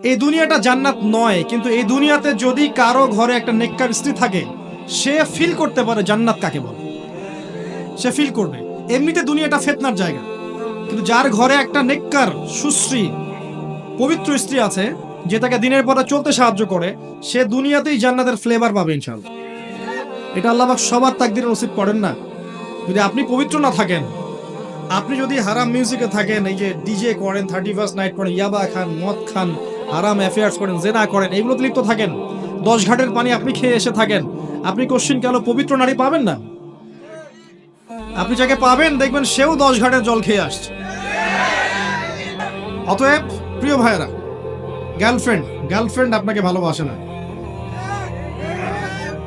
এই দুনিয়াটা জান্নাত নয়, কিন্তু এই দুনিয়াতে যদি কারো ঘরে একটা নেককার স্ত্রী থাকে, সে ফিল করতে পারে জান্নাত কাকে বলে। সে ফিল করবে। এমনিতে দুনিয়াটা ফিতনার জায়গা, কিন্তু যার ঘরে একটা নেককার সুশ্রী পবিত্র স্ত্রী আছে, যে তাকে দিনের পথে চলতে সাহায্য করে, সে দুনিয়াতেই জান্নাতের ফ্লেভার পাবে ইনশাআল্লাহ। এটা আল্লাহ পাক সবার তাকদিরে নসিব করেন না। যদি আপনি পবিত্র না থাকেন, আপনি যদি হারাম মিউজিকে থাকেন, এই যে ডিজে করেন, 31st নাইট করেন, ইয়াবা খান, মদ খান, হারাম অ্যাফেয়ার্স করেন, জেনা করেন, এগুলোতে লিপ্ত থাকেন, 10 ঘাটের পানি আপনি খেয়ে এসে থাকেন, আপনি কোশ্চিন কেন পবিত্র নারী পাবেন না? আপনি যাকে পাবেন দেখবেন সেও 10 ঘাটের জল খেয়ে আসছে। অতএব প্রিয় ভাইয়েরা, গার্লফ্রেন্ড আপনাকে ভালোবাসে না,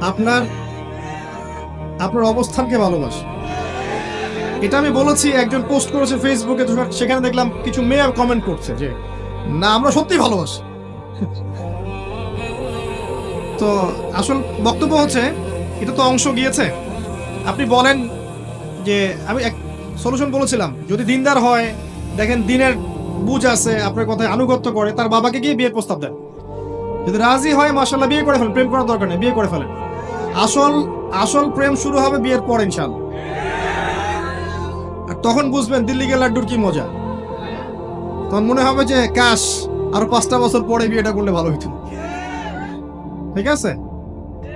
আপনার অবস্থানকে ভালোবাসে। এটা আমি বলেছি, একজন পোস্ট করেছে ফেসবুকে, সেখানে দেখলাম কিছু মেয়ে কমেন্ট করছে যে না, আমরা সত্যি ভালোবাসি। তো আসল বক্তব্য হচ্ছে, এটা তো অংশ গিয়েছে। আপনি বলেন যে, আমি এক সলিউশন বলেছিলাম, যদি দিনদার হয়, দেখেন দিনের বুঝ আছে, আপনার কথায় আনুগত্য করে, তার বাবাকে গিয়ে বিয়ের প্রস্তাব দেন। যদি রাজি হয়, মাশাআল্লাহ, বিয়ে করে ফেলেন, প্রেম করার দরকার নেই, বিয়ে করে ফেলেন। আসল প্রেম শুরু হবে বিয়ের পর ইনশাআল্লাহ। আর তখন বুঝবেন দিল্লি কে লাড্ডুর কি মজা। তখন মনে হবে যে কাশ আরো 5টা বছর পরে বিয়েটা করলে ভালো হইতো। ঠিক আছে?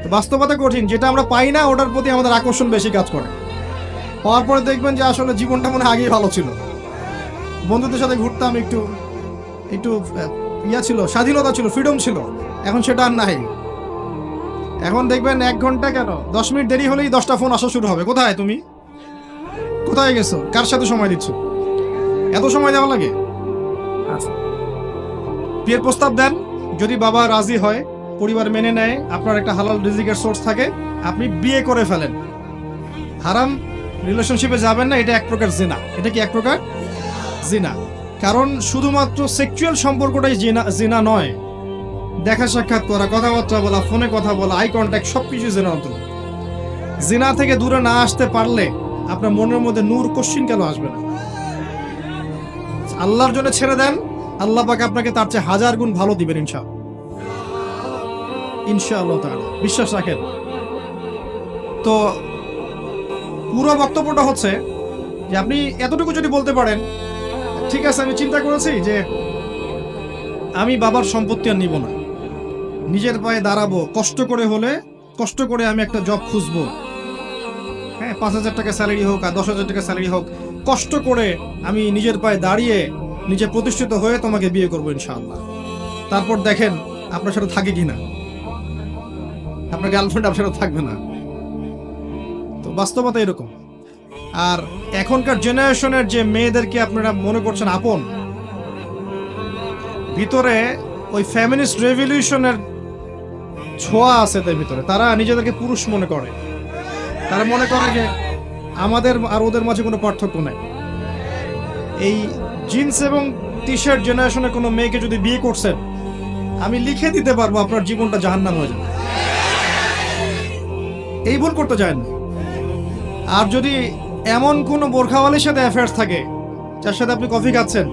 তো বাস্তবতা কঠিন, যেটা আমরা পাই না ওটার প্রতি আমাদের আকর্ষণ বেশি কাজ করে। পাওয়ার পরে দেখবেন যে আসলে জীবনটা মনে আগেই ভালো ছিল, বন্ধুদের সাথে ঘুরতাম, একটু ছিল, স্বাধীনতা ছিল, ফ্রিডম ছিল। এখন সেটা আর নাই। এখন দেখবেন 1 ঘন্টা কেন, 10 মিনিট দেরি হলেই 10টা ফোন আসা শুরু হবে। কোথায় তুমি? কোথায় গেছো? কার সাথে সময় দিচ্ছ? এত সময় দেওয়া লাগে? আচ্ছা, বিয়ের প্রস্তাব দেন। যদি বাবা রাজি হয়, পরিবার মেনে নেয়, আপনার একটা হালাল রিজিকের সোর্স থাকে, আপনি বিয়ে করে ফেলেন। হারাম রিলেশনশিপে যাবেন না, এটা এক প্রকার জিনা। এটা কি এক প্রকার জিনা? কারণ শুধুমাত্র সেক্সুয়াল সম্পর্কটাই জিনা নয়, দেখা সাক্ষাৎ করা, কথাবার্তা বলা, ফোনে কথা বলা, আই কন্ট্যাক্ট, সবকিছু জিনার অন্তর্গত। জিনা থেকে দূরে না আসতে পারলে আপনার মনের মধ্যে নূর কোশ্চিন কেন আসবে না? আল্লাহর জন্য ছেড়ে দেন, আল্লাহ পাক আপনাকে তার চেয়ে 1000 গুণ ভালো দিবেন ইনশাআল্লাহ তাআলা, বিশ্বাস রাখেন। তো পুরো বক্তব্যটা হচ্ছে যে, আপনি এতটুকু যদি বলতে পারেন, ঠিক আছে, আমি চিন্তা করেছি যে আমি বাবার সম্পত্তি আর নিব না, নিজের পায়ে দাঁড়াবো, কষ্ট করে আমি একটা জব খুঁজবো। হ্যাঁ, 5,000 টাকা স্যালারি হোক আর 10,000 টাকা স্যালারি হোক, কষ্ট করে আমি নিজের পায়ে দাঁড়িয়ে নিজে প্রতিষ্ঠিত হয়ে তোমাকে বিয়ে করবো ইনশাআল্লাহ। তারপর দেখেন আপনার সাথে থাকে কিনা, আপনার গার্লফ্রেন্ড আপনার সাথে থাকবে না। তো বাস্তবতা এরকম। আর এখনকার জেনারেশনের যে মেয়েদেরকে আপনারা মনে করছেন আপন, ভিতরে ওই ফেমিনিস্ট রেভলিউশনের ছোঁয়া আছে তার ভিতরে। তারা নিজেদেরকে পুরুষ মনে করে, তারা মনে করে যে আমাদের আর ওদের মাঝে কোনো পার্থক্য নাই। এই জিন্স এবং টি শার্ট জেনারেশনের কোনো মেয়েকে যদি বিয়ে করছেন, আমি লিখে দিতে পারবো আপনার জীবনটা জাহান্নাম হয়ে যাবে। এই ভুল করতে যায় না। আর যদি এমন কোনো বোরখাওয়ালির সাথে অ্যাফেয়ার্স থাকে, যার সাথে আপনি কফি খাচ্ছেন,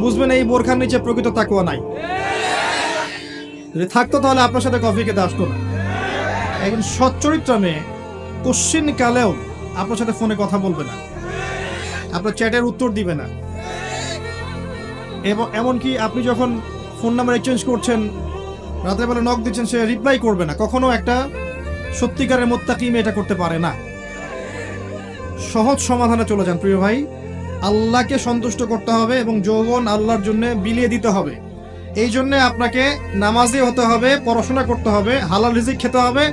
বুঝবেন এই বোরখার নিচে প্রকৃত তাকওয়া নাই। যদি থাকতো তাহলে আপনার সাথে কফি খেতে আসতো না। একজন সচ্চরিত্র মেয়ে কোশ্চিন কালেও আপনার সাথে ফোনে কথা বলবে না, আপনার চ্যাটের উত্তর দিবে না, এবং এমনকি আপনি যখন ফোন নাম্বার এক্সচেঞ্জ করছেন, রাতের বেলা নক দিচ্ছেন, সে রিপ্লাই করবে না। কখনো একটা সত্যিকারের মুত্তাকি মেয়ে এটা করতে পারে না। সহজ সমাধানে চলে যান প্রিয় ভাই। আল্লাহকে সন্তুষ্ট করতে হবে এবং যৌবন আল্লাহর জন্য বিলিয়ে দিতে হবে। এই জন্য আপনাকে নামাজি হতে হবে, পড়াশোনা করতে হবে, হালাল রিজিক খেতে হবে।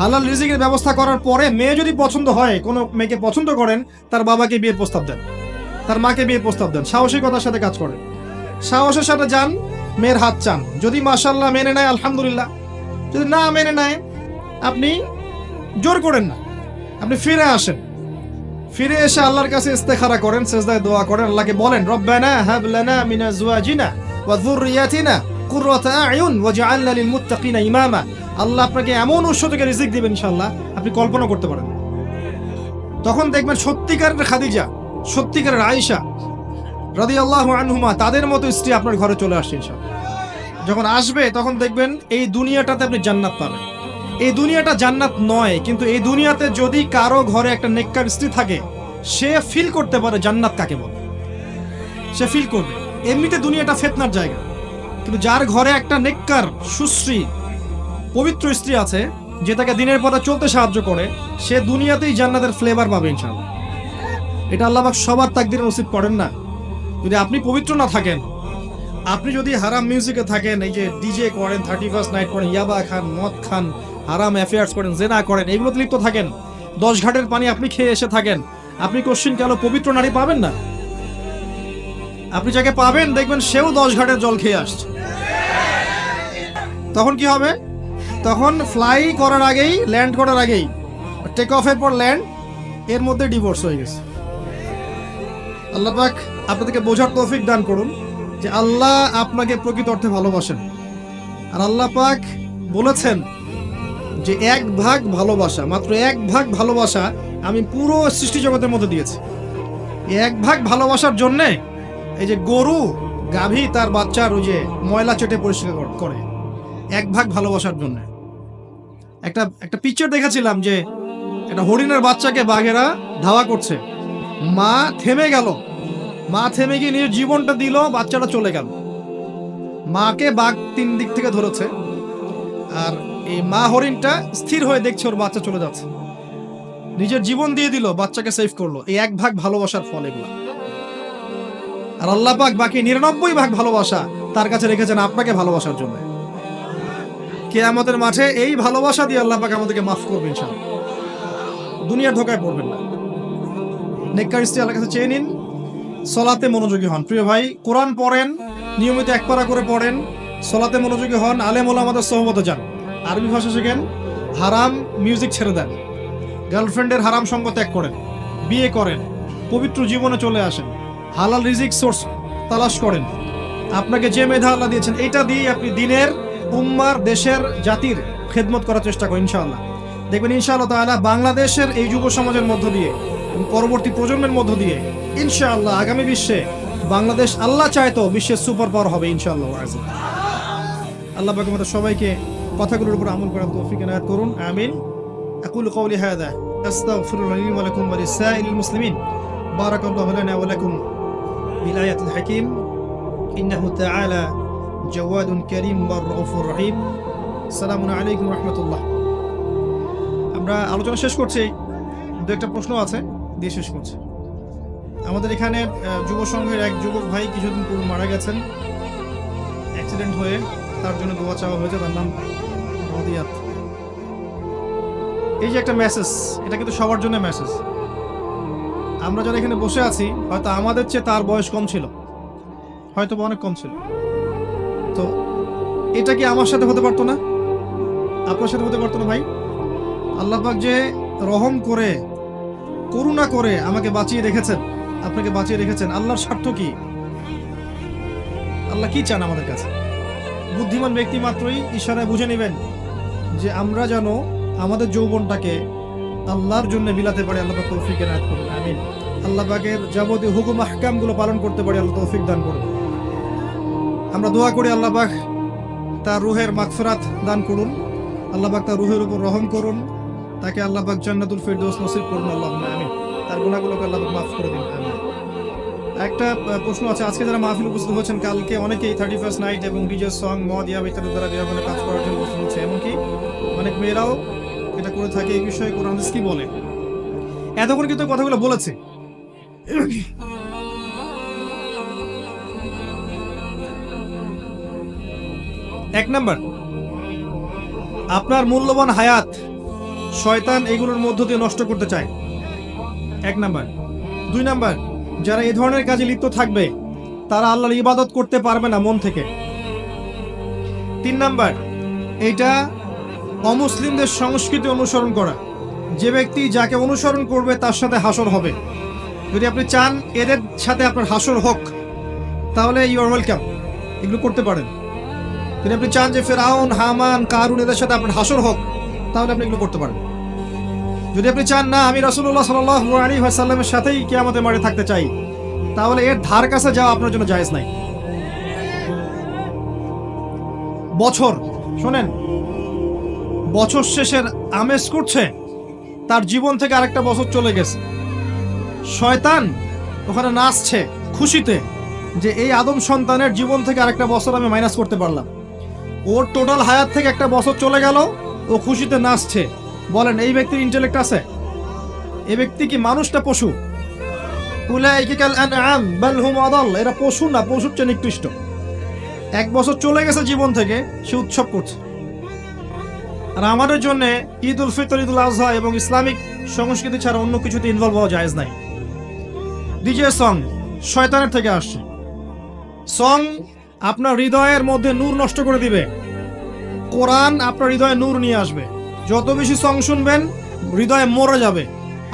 হালাল রিজিকের ব্যবস্থা করার পরে মেয়ে যদি পছন্দ হয়, কোনো মেয়েকে পছন্দ করেন, তার বাবাকে বিয়ের প্রস্তাব দেন, তার মাকে বিয়ের প্রস্তাব দেন, সাহসিকতার সাথে কাজ করেন, সাহসের সাথে যান, মেয়ের হাত চান। যদি মাশাআল্লাহ মেনে নেয় আলহামদুলিল্লাহ, যদি না মেনে নেয় আপনি জোর করেন না, আপনি ফিরে আসেন। ফিরে এসে আল্লাহর কাছে ইস্তেখারা করেন, সেজদায় দোয়া করেন, আল্লাহকে বলেন, রব্বানা হাব লানা মিন আজওয়াজিনা ওয়া যুররিয়াতিনা কুররাতা আয়ুন ওয়াজআলনা লিল মুত্তাকিনা ইমামা। আল্লাহ আপনাকে এমন উৎস থেকে রিজিক দিবেন ইনশাআল্লাহ আপনি কল্পনা করতে পারেন। তখন দেখবেন সত্যিকারের খাদিজা, সত্যিকারের আয়েশা রাদিয়াল্লাহু আনহুমা, তাদের মতো স্ত্রী আপনার ঘরে চলে আসছে ইনশাআল্লাহ। যখন আসবে তখন দেখবেন এই দুনিয়াটাতে আপনি জান্নাত পাবেন। এই দুনিয়াটা জান্নাত নয়, কিন্তু এই দুনিয়াতে যদি কারো ঘরে একটা নেককার স্ত্রী থাকে, সে ফিল করতে পারে জান্নাত কাকে বলে, সে ফিল করবে। এমনিতে দুনিয়াটা ফিতনার জায়গা, কিন্তু যার ঘরে একটা নেককার সুশ্রী পবিত্র স্ত্রী আছে, যে তাকে দিনের পথে চলতে সাহায্য করে, সে দুনিয়াতেই জান্নাতের ফ্লেভার পাবে ইনশাআল্লাহ। এটা আল্লাহ পাক সবার তাকদিরে নসিব করেন না। যদি আপনি পবিত্র না থাকেন, আপনি যদি হারাম মিউজিকে থাকেন, এই যে ডিজে করেন, 31st নাইট করেন, ইয়াবা খান, মদ খান, হারাম অ্যাফেয়ার্স করেন, জেনা করেন, এগুলোতে লিপ্ত থাকেন, 10 ঘাটের পানি আপনি খেয়ে এসে থাকেন, আপনি কোশ্চিন কেন পবিত্র নারী পাবেন না? আপনি যাকে পাবেন দেখবেন সেও 10 ঘাটের জল খেয়ে আসছে। তখন কি হবে? তখন ফ্লাই করার আগেই, ল্যান্ড করার আগেই, টেক অফের পর ল্যান্ড, এর মধ্যে ডিভোর্স হয়ে গেছে। আল্লাহ পাক আপনাদেরকে বোঝার তৌফিক দান করুন যে আল্লাহ আপনাকে প্রকৃত অর্থে ভালোবাসেন। আর আল্লাহ পাক বলেছেন যে 1 ভাগ ভালোবাসা, মাত্র 1 ভাগ ভালোবাসা আমি পুরো সৃষ্টি জগতের মধ্যে দিয়েছি। 1 ভাগ ভালোবাসার জন্যে এই যে গরু গাভী তার বাচ্চার ওই যে ময়লা চেটে পরিষ্কার করে, 1 ভাগ ভালোবাসার জন্য। একটা পিকচার দেখেছিলাম যে একটা হরিণের বাচ্চাকে বাঘেরা ধাওয়া করছে, মা থেমে গেল, মা থেমে গিয়ে নিজের জীবনটা দিল, বাচ্চাটা চলে গেল। মাকে বাঘ 3 দিক থেকে ধরেছে, আর এই মা হরিণটা স্থির হয়ে দেখছে ওর বাচ্চা চলে যাচ্ছে, নিজের জীবন দিয়ে দিল, বাচ্চাকে সেভ করলো। এই 1 ভাগ ভালোবাসার ফল এগুলা। আর আল্লাহ পাক বাকি 99 ভাগ ভালোবাসা তার কাছে রেখেছেন আপনাকে ভালোবাসার জন্য। কিয়ামতের মাঠে এই ভালোবাসা দিয়ে আল্লাহ পাক আমাদেরকে মাফ করবেন ইনশাআল্লাহ। দুনিয়ার ধোকায় পড়বেন না। নেককার স্ত্রী আল্লাহর কাছে চেয়ে নিন, সলাতে মনোযোগী হন। প্রিয় ভাই, কোরআন পড়েন, নিয়মিত 1 পারা করে পড়েন, সলাতে মনোযোগী হন, আলেম ওলামাদের সোহবতে যান, আরবি ভাষা শেখেন, হারাম মিউজিক ছেড়ে দেন, গার্লফ্রেন্ডের হারাম সঙ্গ ত্যাগ করেন, বিয়ে করেন, পবিত্র জীবনে চলে আসেন, হালাল রিজিক সোর্স তালাশ করেন। আপনাকে যে মেধা আল্লাহ দিয়েছেন, এটা দিয়ে আপনি দিনের, উম্মার, দেশের, জাতির খেদমত করার চেষ্টা করেন। ইনশাআল্লাহ দেখবেন ইনশাআল্লাহ তাআলা বাংলাদেশের এই যুব সমাজের মধ্য দিয়ে, পরবর্তী প্রজন্মের মধ্য দিয়ে ইনশাআল্লাহ আগামী বিশ্বে বাংলাদেশ, আল্লাহ চাইতো বিশ্বের সুপার পাওয়ার হবে ইনশাআল্লাহ। আল্লাহ পাক আমাদের সবাইকে কথাগুলোর উপর আমল করার তৌফিক এনায়েত করুন, আমিন। আকুলু কওলি হাযা আস্তাগফিরুল্লাহ লি ওয়া লাকুম ওয়া লিসাইরিল মুসলিমিন। বারাকাল্লাহু লানা ওয়া লাকুম বিল আয়াতিল হাকীম। ইন্নাহু তাআলা জাওয়াদুন কারীম ওয়া রাউফুর রহিম। আসসালামু আলাইকুম ওয়া রাহমাতুল্লাহ। আমরা আলোচনা শেষ করছি, একটা প্রশ্ন আছে দিয়ে শেষ করছি। আমাদের এখানে যুব সংঘের এক যুবক ভাই কিছুদিন পূর্বে মারা গেছেন অ্যাক্সিডেন্ট হয়ে, তার জন্য দোয়া চাওয়া হয়েছে। তার নাম রদিয়াত। এই যে একটা মেসেজ, এটা কিন্তু সবার জন্য মেসেজ। আমরা যারা এখানে বসে আছি, হয়তো আমাদের চেয়ে তার বয়স কম ছিল, হয়তো অনেক কম ছিল, তো এটা কি আমার সাথে হতে পারতো না? আপনার সাথে হতে পারতো না ভাই? আল্লাহ পাক যে রহম করে, করুণা করে আমাকে বাঁচিয়ে রেখেছেন, আপনাকে বাঁচিয়ে রেখেছেন, আল্লাহর স্বার্থ কি? আল্লাহ কি চান আমাদের কাছে? বুদ্ধিমান ব্যক্তি মাত্রই ইশারায় বুঝে নেবেন যে আমরা যেন আমাদের যৌবনটাকে আল্লাহর জন্য বিলাতে পারি। আল্লাহ পাক তৌফিক এনায়েত করুন, আমিন। আল্লাহ পাকের যাবতীয় হুকুম আহকামগুলো পালন করতে পারি, আল্লাহ তৌফিক দান করুন। আমরা দোয়া করি আল্লাহ পাক তার রুহের মাগফিরাত দান করুন, আল্লাহ পাক তার রুহের উপর রহম করুন, তাকে আল্লাহ পাক জান্নাতুল ফিরদৌস নসিব করুন, আল্লাহুম্মা আমিন। তার গুনাহগুলোকে আল্লাহ পাক মাফ করে দিন, আমিন। একটা প্রশ্ন আছে, আজকে যারা মাহফিল উপস্থিত হয়েছেন, কালকে অনেকেই 31st নাইট এবং ডিজে সং, মদ, ইয়া ইত্যাদি দ্বারা বিয়াবনে কাজ করার জন্য উপস্থিত হচ্ছে, এমনকি অনেক মেয়েরাও এটা করে থাকে। এই বিষয়ে কোরআন হাদিস কি বলে? এতক্ষণ কিন্তু কথাগুলো বলেছে। এক নাম্বার, আপনার মূল্যবান হায়াত শয়তান এগুলোর মধ্য দিয়ে নষ্ট করতে চায়, 1 নাম্বার। 2 নাম্বার, যারা এই ধরনের কাজে লিপ্ত থাকবে তারা আল্লাহর ইবাদত করতে পারবে না মন থেকে। 3 নাম্বার, এটা অমুসলিমদের সংস্কৃতি অনুসরণ করা। যে ব্যক্তি যাকে অনুসরণ করবে তার সাথে হাসর হবে। যদি আপনি চান এদের সাথে আপনার হাসর হোক, তাহলে ইউ আর ওয়েলকাম, এগুলো করতে পারেন। যদি আপনি চান যে ফেরাউন, হামান, কারুন এদের সাথে আপনার হাসর হোক, তাহলে আপনি এগুলো করতে পারেন। যদি আপনি চান না আমি রাসূলুল্লাহ সাল্লাল্লাহু আলাইহি ওয়াসাল্লামের সাথেই কিয়ামতের মাঠে থাকতে চাই, তাহলে এর ধার কাছে যাওয়া আপনার জন্য জায়েজ নাই। বছর, শোনেন, বছর শেষের আমেজ করছে, তার জীবন থেকে আরেকটা বছর চলে গেছে। শয়তান ওখানে নাচছে খুশিতে যে এই আদম সন্তানের জীবন থেকে আরেকটা বছর আমি মাইনাস করতে পারলাম। ওর টোটাল হায়াত থেকে একটা বছর চলে গেল, ও খুশিতে নাচছে। বলেন এই ব্যক্তির ইন্টেলেক্ট আছে? এই ব্যক্তি কি মানুষটা পশু? উলাইকা কাল আনআম বাল হুম আদাল, এরা পশু না, পশুর চেয়ে নিকৃষ্ট। এক বছর চলে গেছে জীবন থেকে, সে উৎসব করছে। আর আমাদের জন্য ঈদ উল ফিতর, ঈদ উল আজহা এবং ইসলামিক সংস্কৃতি ছাড়া অন্য কিছুতে ইনভলভ হওয়া জায়েজ নাই। ডিজে সং শয়তানের থেকে আসছে। সং আপনার হৃদয়ের মধ্যে নূর নষ্ট করে দিবে। কোরআন আপনার হৃদয়ে নূর নিয়ে আসবে। যত বেশি সং শুনবেন হৃদয়ে মরে যাবে,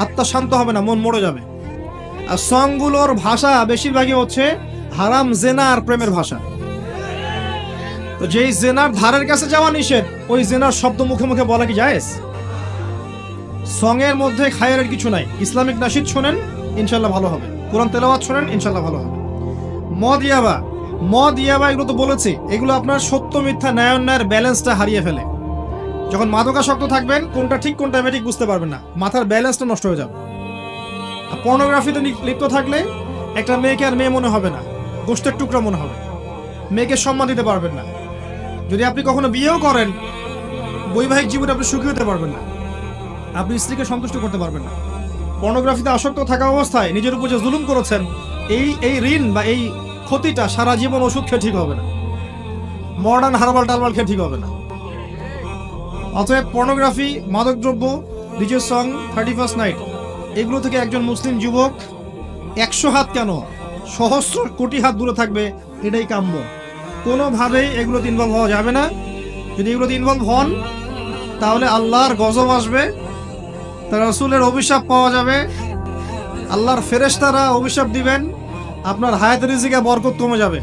আত্মা শান্ত হবে না, মন মরে যাবে। আর সংগুলোর ভাষা বেশিরভাগই হচ্ছে হারাম, জেনা আর প্রেমের ভাষা। তো যেই জেনার ধারের কাছে যাওয়া নিষেধ, ওই জেনার শব্দ মুখে মুখে বলা কি জায়েজ? সং এর মধ্যে খায়ের কিছু নাই। ইসলামিক নাশিদ শোনেন, ইনশাল্লাহ ভালো হবে। কোরআন তেলাওয়াত শোনেন, ইনশাল্লাহ ভালো হবে। মদ ইয়াবা এগুলো তো বলেছি, এগুলো আপনার সত্য মিথ্যা ন্যায়ের ব্যালেন্সটা হারিয়ে ফেলে। যখন মাদকাসক্ত থাকবেন, কোনটা ঠিক কোনটা বেঠিক বুঝতে পারবেন না, মাথার ব্যালেন্সটা নষ্ট হয়ে যাবে। আর পর্নোগ্রাফিতে লিপ্ত থাকলে একটা মেয়েকে আর মেয়ে মনে হবে না, গোষ্ঠের টুকরা মনে হবে। মেয়েকে সম্মান দিতে পারবেন না। যদি আপনি কখনো বিয়েও করেন, বৈবাহিক জীবনে আপনি সুখী হতে পারবেন না, আপনি স্ত্রীকে সন্তুষ্ট করতে পারবেন না। পর্নোগ্রাফিতে আসক্ত থাকা অবস্থায় নিজের উপর যে জুলুম করেছেন, এই ঋণ বা এই ক্ষতিটা সারা জীবন ওষুধ খেয়ে ঠিক হবে না, মডার্ন হারবাল টালবাল খেয়ে ঠিক হবে না। অতএব পর্নোগ্রাফি, মাদকদ্রব্য, ডিজে সং, 31st নাইট, এগুলো থেকে একজন মুসলিম যুবক 100 হাত কেন, সহস্র কোটি হাত দূরে থাকবে, এটাই কাম্য। কোনোভাবেই এগুলোতে ইনভলভ হওয়া যাবে না। যদি এগুলোতে ইনভলভ হন, তাহলে আল্লাহর গজব আসবে, তার রাসূলের অভিশাপ পাওয়া যাবে, আল্লাহর ফেরেশতারা অভিশাপ দিবেন, আপনার হায়াত রিজিকে বরকত কমে যাবে।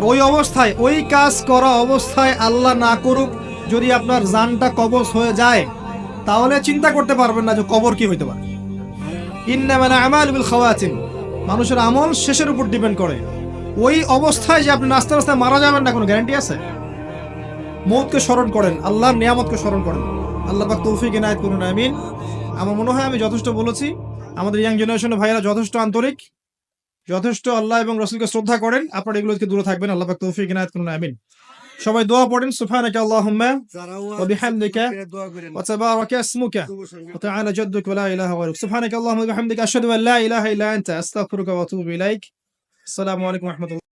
ওই অবস্থায়, ওই কাজ করা অবস্থায়, আল্লাহ না করুক, যদি আপনার জানটা কবজ হয়ে যায়, তাহলে চিন্তা করতে পারবেন না যে কবর কি হইতে পারে। ইন্নামাল আমালু বিল খাওয়াতিম, মানুষের আমল শেষের উপর ডিপেন্ড করে। ওই অবস্থায় যে আপনি নাস্তা নাস্তা মারা যাবেন না, কোনো গ্যারান্টি আছে? মৌতকে স্মরণ করেন, আল্লাহর নিয়ামতকে স্মরণ করেন। আল্লাহ পাক তৌফিক ইনায়েত করুন, আমিন। আমার মনে হয় আমি যথেষ্ট বলেছি। আমাদের ইয়াং জেনারেশনের ভাইয়েরা যথেষ্ট আন্তরিক, যথেষ্ট আল্লাহ এবং রাসূলকে শ্রদ্ধা করেন। আপনারা এগুলো থেকে দূরে থাকবেন। আল্লাহ পাক তৌফিক ইনায়েত করুন, আমিন। সবাই দোয়া পড়েন। সুবহানাকা আল্লাহুম্মা ওয়া বিহামদিকা ওয়া তাবারাকা ইসমুকা ওয়া তাআলা জাদ্দুকা ওয়া লা ইলাহা গায়রুক। সুবহানাকা আল্লাহুম্মা ওয়া বিহামদিকা আশহাদু আন লা ইলাহা ইল্লা আনতা আস্তাগফিরুকা ওয়া আতুবু ইলাইক। আসসালামু আলাইকুম ওয়া রাহমাতুল্লাহ।